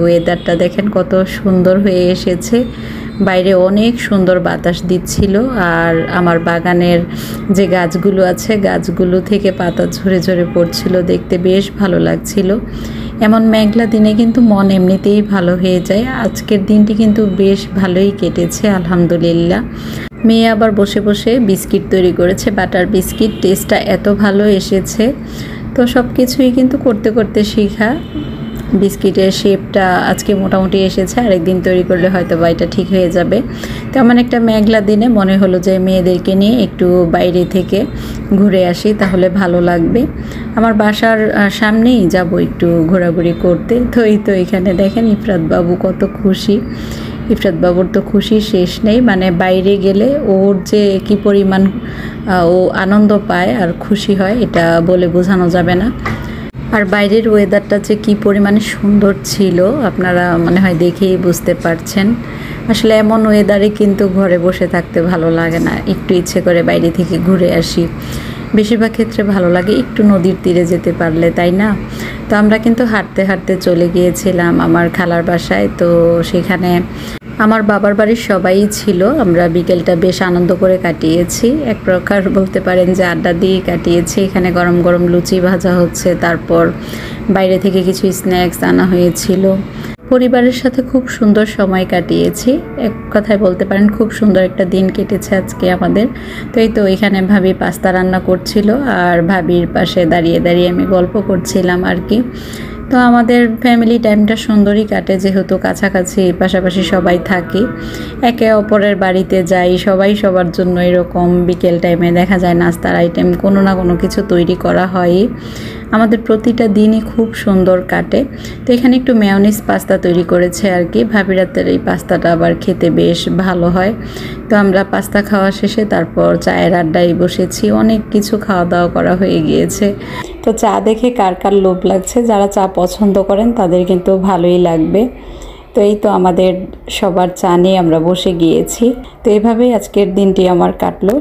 ওয়েদারটা দেখেন কত সুন্দর হয়ে এসেছে। বাইরে অনেক সুন্দর বাতাস দিচ্ছিল, আর আমার বাগানের যে গাছগুলো আছে গাছগুলো থেকে পাতা ঝরে ঝরে পড়ছিল, দেখতে বেশ ভালো লাগছিল। এমন মেঘলা দিনে কিন্তু মন এমনিতেই ভালো হয়ে যায়। আজকের দিনটি কিন্তু বেশ ভালোই কেটেছে আলহামদুলিল্লাহ। মেয়ে আবার বসে বসে বিস্কিট তৈরি করেছে, বাটার বিস্কিট। টেস্টটা এত ভালো এসেছে। তো সব কিছুই কিন্তু করতে করতে শেখা। বিস্কিটের শেপটা আজকে মোটামুটি এসেছে, আরেকদিন তৈরি করলে হয়তো বা এটা ঠিক হয়ে যাবে। তেমন একটা মেঘলা দিনে মনে হলো যে মেয়েদেরকে নিয়ে একটু বাইরে থেকে ঘুরে আসি, তাহলে ভালো লাগবে। আমার বাসার সামনেই যাব একটু ঘোরাঘুরি করতে। তো এই তো এখানে দেখেন ইফরাত বাবু কত খুশি। ইফরাত বাবুর তো খুশি শেষ নেই, মানে বাইরে গেলে ওর যে কি পরিমাণ ও আনন্দ পায় আর খুশি হয় এটা বলে বোঝানো যাবে না। আর বাইরের ওয়েদারটা যে কী পরিমাণে সুন্দর ছিল আপনারা মনে হয় দেখেই বুঝতে পারছেন। আসলে এমন ওয়েদারে কিন্তু ঘরে বসে থাকতে ভালো লাগে না, একটু ইচ্ছে করে বাইরে থেকে ঘুরে আসি। বেশিরভাগ ক্ষেত্রে ভালো লাগে একটু নদীর তীরে যেতে পারলে, তাই না? তো আমরা কিন্তু হাঁটতে হাঁটতে চলে গিয়েছিলাম আমার খালার বাসায়। তো সেখানে আমার বাবার বাড়ির সবাই ছিল। আমরা বিকেলটা বেশ আনন্দ করে কাটিয়েছি, এক প্রকার বলতে পারেন যে আড্ডা দিয়ে কাটিয়েছি। এখানে গরম গরম লুচি ভাজা হচ্ছে, তারপর বাইরে থেকে কিছু স্ন্যাক্স আনা হয়েছিল। পরিবারের সাথে খুব সুন্দর সময় কাটিয়েছি, এক কথায় বলতে পারেন খুব সুন্দর একটা দিন কেটেছে আজকে আমাদের। তো এই তো এখানে ভাবি পাস্তা রান্না করছিল, আর ভাবির পাশে দাঁড়িয়ে দাঁড়িয়ে আমি গল্প করছিলাম আর কি। তো আমাদের ফ্যামিলি টাইমটা সুন্দরই কাটে, যেহেতু কাছাকাছি পাশাপাশি সবাই থাকি, একে অপরের বাড়িতে যাই, সবাই সবার জন্য এরকম বিকেল টাইমে দেখা যায় নাস্তার আইটেম কোনো না কোনো কিছু তৈরি করা হয়ই। আমাদের প্রতিটা দিনই খুব সুন্দর কাটে। তো এখানে একটু মেয়োনিজ পাস্তা তৈরি করেছে আর কি। ভাবিরাতের এই পাস্তাটা আবার খেতে বেশ ভালো হয়। তো আমরা পাস্তা খাওয়া শেষে তারপর চায়ের আড্ডায় বসেছি, অনেক কিছু খাওয়া দাওয়া করা হয়ে গিয়েছে। তো চা দেখে কার কার লোভ লাগছে, যারা চা পছন্দ করেন তাদের কিন্তু ভালোই লাগবে। তো এই তো আমাদের সবার চা নিয়ে আমরা বসে গিয়েছি। তো এভাবেই আজকের দিনটি আমার কাটলো।